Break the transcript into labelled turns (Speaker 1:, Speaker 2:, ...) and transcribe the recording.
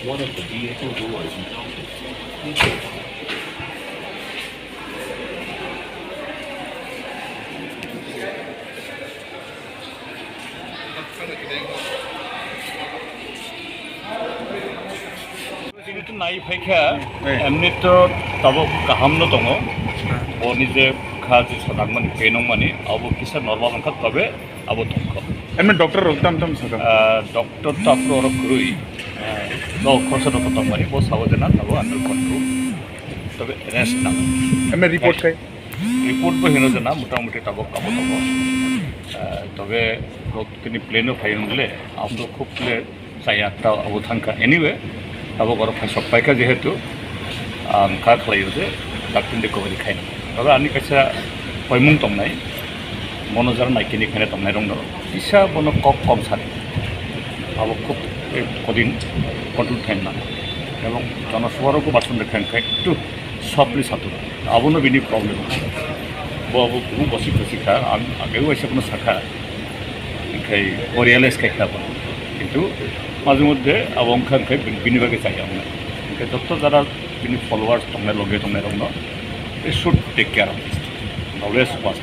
Speaker 1: one of the vehicle doors is open. Please wait.
Speaker 2: जिहेतु नाय फैखा एमनि तो तब गाहाम न दङ बनि जे खा जे सदां माने पेनं माने अब किसा नर्माल अंखा तबे अब थंखा
Speaker 3: एमनि डॉक्टर रोकताम तम सका
Speaker 2: डॉक्टर तो आपरो और खुरुई नो खर्च न खतम माने बो सावजना तब अंडर कंट्रोल तबे रेस्ट ना
Speaker 3: एमनि रिपोर्ट काय
Speaker 2: रिपोर्ट बो हेनो जना मोटामुटी तब काबो दङ तबे किनि प्लेनो फाइनले आमदो खूब प्ले जाया ता अब थंखा एनीवे अब घर सप्ताहका जेहेतु खा खालायो जे डाक्टर रिकभारि खायनो तबे आंनि कैसा पयमुं दंनाय मनोजार नायकिनि खाने दंनाय दं इसा बनो कम सानो अब खूब कदिन कन्ट्रोल थाइम এবং জনসভারও বাসন দেখান একটু সফলি সাথে আবনো বিনি প্রবলেম বাবু বহু বসি বসি খা আগেও এসে কোনো শাখা খাই ILS খাই খাবো কিন্তু মাঝে মধ্যে অবংখান খাই বিনিভাগে চাই আমরা যত যারা বিনি ফলোয়ার্স তোমার লগে তোমার রং should take care of this always watch